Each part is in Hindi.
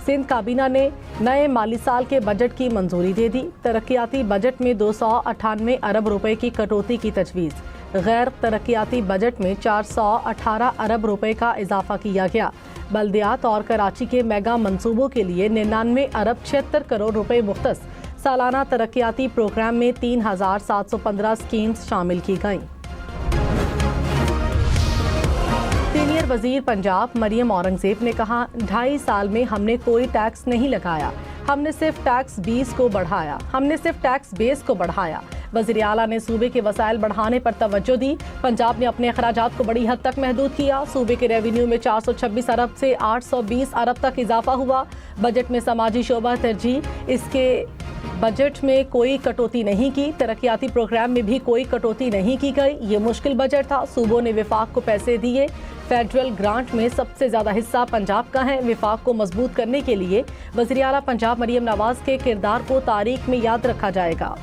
सिंध काबीना ने नए माली साल के बजट की मंजूरी दे दी। तरक्याती बजट में 298 अरब रुपए की कटौती की तजवीज़। गैर तरक्याती बजट में 418 अरब रुपए का इजाफा किया गया। बल्दियात और कराची के मेगा मंसूबों के लिए 99 अरब 76 करोड़ रुपए मुख्तस। सालाना तरक्याती प्रोग्राम में 3715 स्कीम्स शामिल की गईं। सीनियर वजीर पंजाब मरियम औरंगजेब ने कहा, 2.5 साल में हमने कोई टैक्स नहीं लगाया, हमने सिर्फ टैक्स बेस को बढ़ाया। वज़ीर आला ने सूबे के वसाइल बढ़ाने पर तवज्जो दी। पंजाब ने अपने अखराजात को बड़ी हद तक महदूद किया। सूबे के रेवेन्यू में 426 अरब से 820 अरब तक इजाफा हुआ। बजट में समाजी शोबा तरजीह, इसके बजट में कोई कटौती नहीं की। तरक्याती प्रोग्राम में भी कोई कटौती नहीं की गई। ये मुश्किल बजट था। सूबों ने विफाक को पैसे दिए। फेडरल ग्रांट में सबसे ज़्यादा हिस्सा पंजाब का है। विफाक को मजबूत करने के लिए वज़ीर आला पंजाब मरियम नवाज के किरदार को तारीख में याद रखा जाएगा।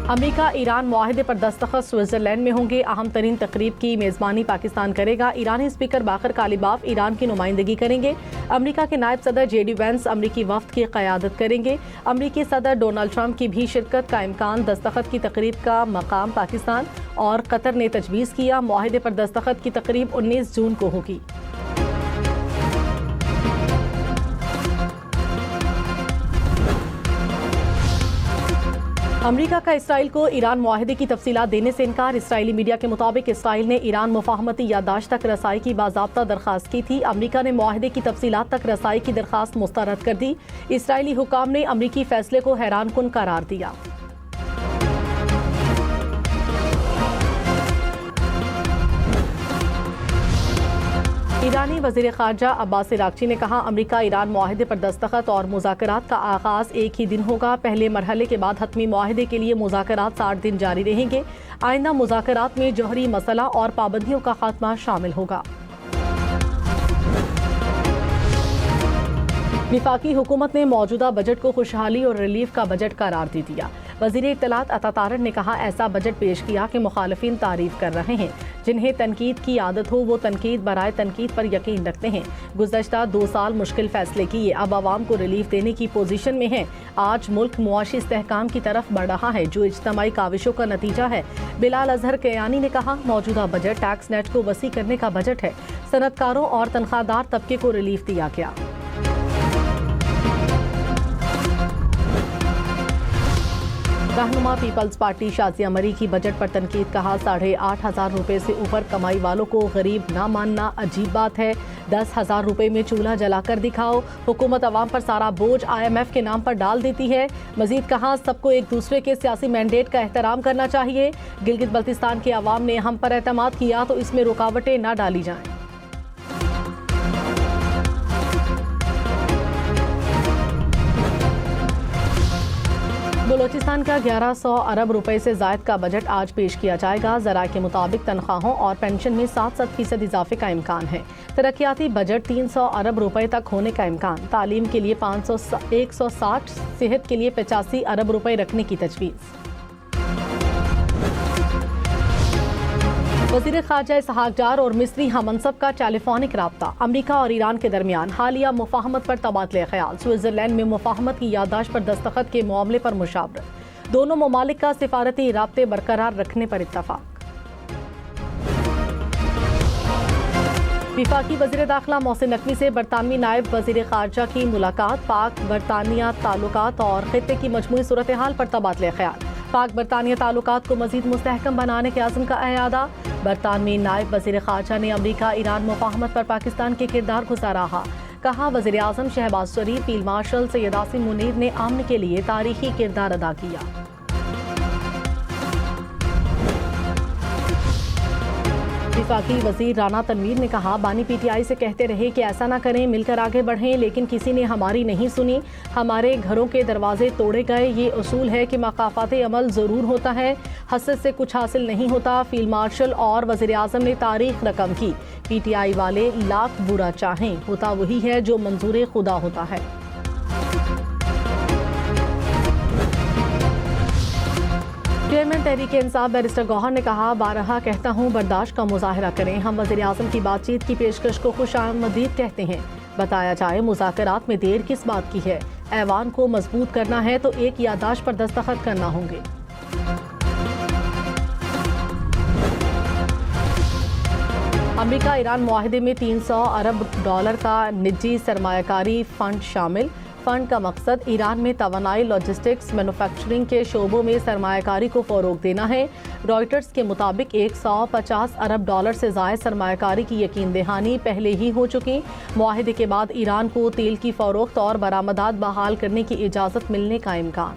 अमेरिका ईरान मुआहदे पर दस्तखत स्विट्जरलैंड में होंगे। अहम तरीन तकरीब की मेज़बानी पाकिस्तान करेगा। ईरानी स्पीकर बाकर कालिबाफ ईरान की नुमाइंदगी करेंगे। अमेरिका के नायब सदर JD वेंस अमेरिकी वफ्द की क़यादत करेंगे। अमेरिकी सदर डोनाल्ड ट्रंप की भी शिरकत का इम्कान। दस्तखत की तकरीब का मकाम पाकिस्तान और कतर ने तजवीज़ किया। मुआहदे पर दस्तखत की तकरीब 19 जून को होगी। अमेरिका का इसराइल को ईरान मुआहदे की तफसीलात देने से इनकार। इसराइली मीडिया के मुताबिक इसराइल ने ईरान मुफाहमती याददाश्त तक रसाई की बाज़ाब्ता दरख्वास्त की थी। अमेरिका ने मुआहदे की तफसीलात तक रसाई की दरख्वास्त मुस्तरद कर दी। इसराइली हुकाम ने अमेरिकी फैसले को हैरानकुन करार दिया। ईरानी वज़ीर ख़ारजा अब्बास इराक़ची ने कहा, अमेरिका ईरान मुआहदे पर दस्तखत और मुज़ाकरात का आगाज़ एक ही दिन होगा। पहले मरहले के बाद हतमी मुआहदे के लिए मुज़ाकरात 60 दिन जारी रहेंगे। आइंदा मुज़ाकरात में जौहरी मसला और पाबंदियों का खात्मा शामिल होगा। वफाकी हुकूमत ने मौजूदा बजट को खुशहाली और रिलीफ का बजट करार दे दिया। वज़ीर इत्तलात अता तारड़ ने कहा, ऐसा बजट पेश किया कि मुखालिफिन तारीफ कर रहे हैं। जिन्हें तनकीद की आदत हो वो तनकीद बराए तनकीद पर यकीन रखते हैं। गुज़श्ता 2 साल मुश्किल फैसले किए, अब आवाम को रिलीफ देने की पोजीशन में है। आज मुल्क मुआशी इस्तेहकाम की तरफ बढ़ रहा है, जो इज्तमाई काविशों का नतीजा है। बिलाल अजहर कयानी ने कहा, मौजूदा बजट टैक्स नेट को वसी करने का बजट है। सनतकारों और तनख्वाहदार तबके को रिलीफ दिया गया। रहनुमा पीपल्स पार्टी शाज़िया मरी की बजट पर तनकीद। कहा, 8,500 रुपये से ऊपर कमाई वालों को गरीब ना मानना अजीब बात है। 10,000 रुपये में चूल्हा जलाकर दिखाओ। हुकूमत अवाम पर सारा बोझ IMF के नाम पर डाल देती है। मजीद कहा, सबको एक दूसरे के सियासी मैंडेट का एहतराम करना चाहिए। गिलगित बल्तिस्तान के अवाम ने हम पर एतमाद किया तो इसमें रुकावटें ना डाली जाएं। बलोचिस्तान का 1100 अरब रुपए से जायद का बजट आज पेश किया जाएगा। ज़राए के मुताबिक तनख्वाहों और पेंशन में 7% इजाफे का इम्कान है। तरक्याती बजट 300 अरब रुपए तक होने का इम्कान। तालीम के लिए 160, सेहत के लिए 85 अरब रुपए रखने की तजवीज़। वज़ीर ख़ारजा इसहाक डार और मिस्री हमनसब का टेलीफोनिक राब्ता। अमेरिका और ईरान के दरमियान हालिया मुफाहमत पर तबादले ख्याल। स्विट्जरलैंड में मुफाहमत की याददाश्त पर दस्तखत के मामले पर मुशावरत। दोनों ममालिक का सिफारती राब्ते बरकरार रखने पर इत्तफाक। वफाकी वज़ीर दाखिला मोहसिन नकवी से बरतानवी नायब वज़ीर ख़ारजा की मुलाकात। पाक बरतानिया ताल्लुकात और खित्ते की मजमूई सूरत हाल पर तबादले ख्याल। पाक बरतानिया ताल्लुकात को मज़ीद मुस्तहकम बनाने के आज़म का अयादा। बरतानवी नायब वज़ीर ख़ारजा ने अमेरिका ईरान मुफाहमत पर पाकिस्तान के किरदार को सराहा। कहा, वज़ीर आज़म शहबाज शरीफ, फील्ड मार्शल सैयद आसिम मुनीर ने अमन के लिए तारीखी किरदार अदा किया। वफाकी वज़ीर राना तनवीर ने कहा, बानी PTI से कहते रहे कि ऐसा ना करें, मिलकर आगे बढ़ें, लेकिन किसी ने हमारी नहीं सुनी। हमारे घरों के दरवाजे तोड़े गए। ये उसूल है कि मकाफ़ात अमल ज़रूर होता है, हसद से कुछ हासिल नहीं होता। फील्ड मार्शल और वज़ीर आज़म ने तारीख रकम की। PTI वाले लाख बुरा चाहें, होता वही है जो मंजूर खुदा होता है। चेयरमैन तहरीक-ए-इंसाफ बैरिस्टर गौहर ने कहा, बारहा कहता हूँ बर्दाश्त का मुजाहरा करें। हम वज़ीर-ए-आज़म की बातचीत की पेशकश को खुशामदीद कहते हैं। बताया जाए मुज़ाकरात में देर किस बात की है। ऐवान को मजबूत करना है तो एक याददाश्त पर दस्तखत करना होंगे। अमेरिका ईरान मुआहदे में $300 अरब का निजी सरमायाकारी फंड शामिल। फंड का मकसद ईरान में तवानाई, लॉजिस्टिक्स, मैन्युफैक्चरिंग के शोबों में सरमायाकारी को फ़रोग देना है। रॉयटर्स के मुताबिक $150 अरब से ज़ायद सरमायाकारी की यकीन दहानी पहले ही हो चुकी। मुआहदे के बाद ईरान को तेल की फ़रोख्त और बरामदात बहाल करने की इजाज़त मिलने का इम्कान।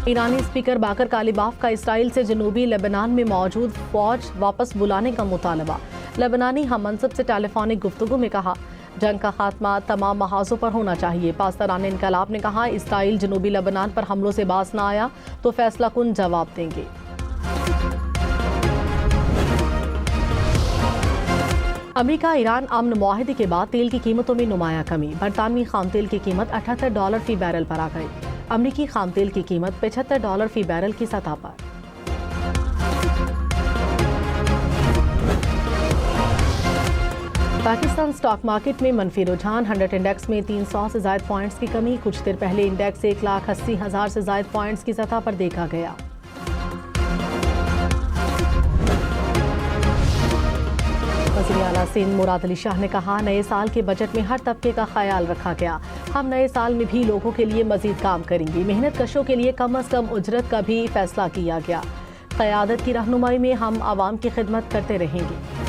ईरानी स्पीकर बाकर कालिबाफ का इसराइल से जनूबी लेबनान में मौजूद फौज वापस बुलाने का मुतालबा। लेबनानी हम मनसब से टेलीफोनिक गुफ्तगू में कहा, जंग का खात्मा तमाम महाजों पर होना चाहिए। पासदारान इनकलाब ने कहा, इसराइल जनूबी लेबनान पर हमलों से बाज न आया तो फैसला कुन जवाब देंगे। अमेरिका ईरान अमन मुआहदे के बाद तेल की कीमतों में नुमाया कमी। बरतानवी खाम तेल की कीमत $78 फी बैरल पर आ गई। अमरीकी खाम तेल की कीमत $75 फी बैरल की सतह पर। पाकिस्तान स्टॉक मार्केट में मनफी रुझान। 100 इंडेक्स में 300 से ज़ायद पॉइंट्स की कमी। कुछ देर पहले इंडेक्स 1,80,000 से ज़ायद पॉइंट्स की सतह पर देखा गया। वज़ीर आला सिंध मुराद अली शाह ने कहा, नए साल के बजट में हर तबके का ख्याल रखा गया। हम नए साल में भी लोगों के लिए मजीद काम करेंगे। मेहनत कशों के लिए कम अज़ कम उजरत का भी फैसला किया गया। क़यादत की रहनुमाई में हम आवाम की खिदमत करते रहेंगे।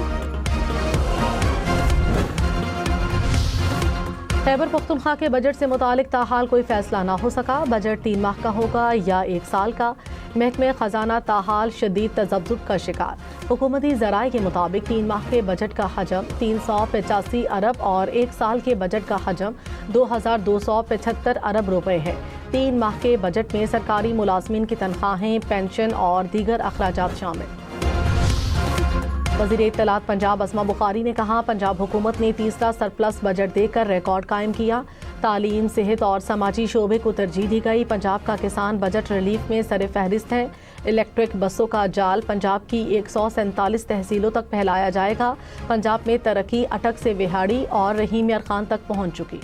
खैबर पख्तूनख्वा के बजट से मुतालिक ताहाल कोई फैसला ना हो सका। बजट 3 माह का होगा या 1 साल का। महकमे खजाना ताहाल शदीद तज़ब्ज़ुब का शिकार। हुकूमती ज़राए के मुताबिक 3 माह के बजट का हजम 385 अरब और 1 साल के बजट का हजम 2275 अरब रुपए है। 3 माह के बजट में सरकारी मुलाजमीन की तनख्वाहें, पेंशन और दीगर अखराजात शामिल। वज़ीर इत्तलात पंजाब अस्मा बुखारी ने कहा, पंजाब हुकूमत ने तीसरा सरप्लस बजट देकर रिकॉर्ड कायम किया। तालीम, सेहत और समाजी शोबे को तरजीह दी गई। पंजाब का किसान बजट रिलीफ में सर फहरिस्त है। इलेक्ट्रिक बसों का जाल पंजाब की 147 तहसीलों तक फैलाया जाएगा। पंजाब में तरक्की अटक से विहाड़ी और रहीम यार खान तक पहुँच चुकी।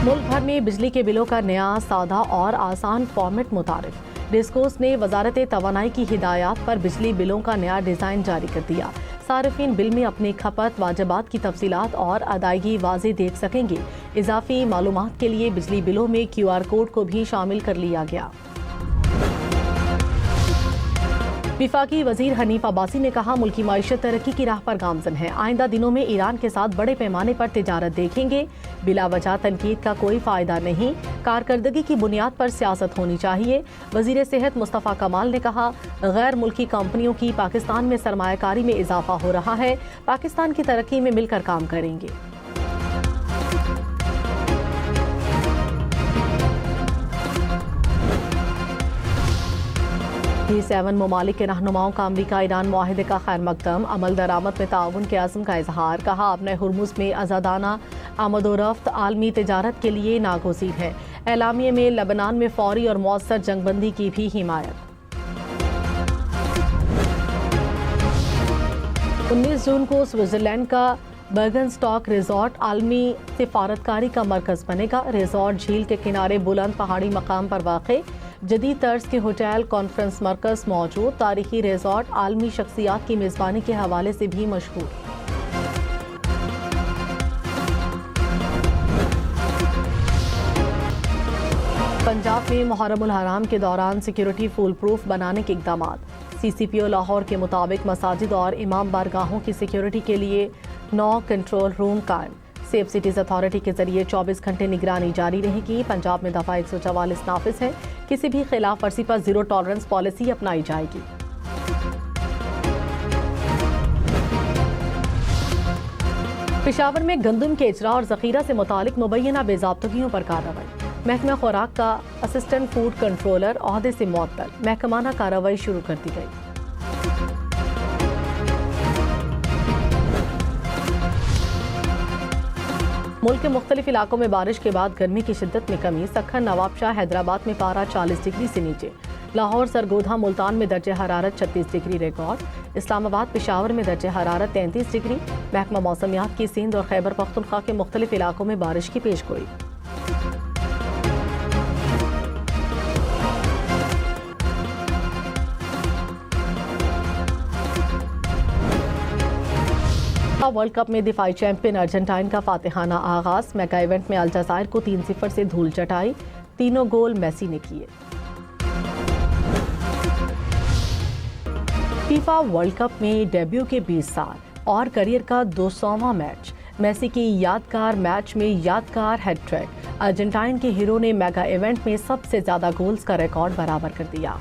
मुल्क भर में बिजली के बिलों का नया सादा और आसान फॉर्मेट मुतारिफ। डिस्कोस ने वजारत तवानाई की हिदायत पर बिजली बिलों का नया डिज़ाइन जारी कर दिया। सार्फिन बिल में अपनी खपत, वाजबात की तफसीलात और अदायगी वाज़ेह देख सकेंगे। इजाफी मालूमात के लिए बिजली बिलों में QR कोड को भी शामिल कर लिया गया। विफाकी वजीर हनीफ अब्बासी ने कहा, मुल्की मईशत तरक्की की राह पर गामजन है। आइंदा दिनों में ईरान के साथ बड़े पैमाने पर तिजारत देखेंगे। बिला वजह तनकीद का कोई फ़ायदा नहीं। कारकर्दगी की बुनियाद पर सियासत होनी चाहिए। वजीर सेहत मुस्तफ़ा कमाल ने कहा, गैर मुल्की कंपनियों की पाकिस्तान में सरमायाकारी में इजाफा हो रहा है। पाकिस्तान की तरक्की में मिलकर काम करेंगे। G7 ममालिक के रहनुमाओं का अमरीका ईरान मुआहदे का खैर मकदम। अमल दरामद में ताउन के आज़म का इजहार। कहा, अपने हुर्मुज़ में आज़ादाना आमदोरफ्त आलमी तिजारत के लिए नागुज़ीर है। एलामिये में लेबनान में फौरी और मौसर जंगबंदी की भी हिमायत। 19 जून को स्विट्ज़रलैंड का बर्गनस्टॉक रिजॉर्ट आलमी सिफारतकारी का मरकज़ बनेगा। रिजॉर्ट झील के किनारे बुलंद पहाड़ी मकाम पर वाक़े। जदीद तर्ज के होटल, कॉन्फ्रेंस मरकज़ मौजूद। तारीखी रिजॉर्ट आलमी शख्सियात की मेज़बानी के हवाले से भी मशहूर। पंजाब में मुहर्रमुल हराम के दौरान सिक्योरिटी फुल प्रूफ बनाने के इक़दाम। CCPO लाहौर के मुताबिक मसाजिद और इमाम बारगाहों की सिक्योरिटी के लिए 9 कंट्रोल रूम कायम। सेफ सिटीज़ अथॉरिटी के जरिए 24 घंटे निगरानी जारी रहेगी। पंजाब में दफ़ा 144 नाफिज है। किसी भी खिलाफ वर्जी पर जीरो टॉलरेंस पॉलिसी अपनाई जाएगी। पेशावर में गंदम के इजरा और जखीरा से मुतालिक मुबैना बेज़ाब्तगियों पर कार्रवाई। महकमा खुराक का असिस्टेंट फूड कंट्रोलर ओहदे से मुअत्तल। महकमाना कार्रवाई शुरू कर दी गई। मुल्क के मुख्तलिफ इलाकों में बारिश के बाद गर्मी की शिद्दत में कमी। सखन, नवाबशाह, हैदराबाद में पारा 40 डिग्री से नीचे। लाहौर, सरगोधा, मुल्तान में दर्जे हरारत 36 डिग्री रिकॉर्ड। इस्लामाबाद, पेशावर में दर्जे हरारत 33 डिग्री। महकमा मौसमियात की सिंध और खैबर पख्तूनख्वा के मुख्तलिफ इलाकों में बारिश की पेशगोई। वर्ल्ड कप में दिफाई चैंपियन अर्जेंटाइन का फातिहाना आगाज। मेगा इवेंट में अल्जाजायर को 3-0 से धूल चटाई। तीनों गोल मेसी ने किए। फीफा वर्ल्ड कप में डेब्यू के 20 साल और करियर का 200वां मैच। मेसी की यादगार मैच में यादगार हैट्रिक। अर्जेंटाइन के हीरो ने मेगा इवेंट में सबसे ज्यादा गोल्स का रिकॉर्ड बराबर कर दिया।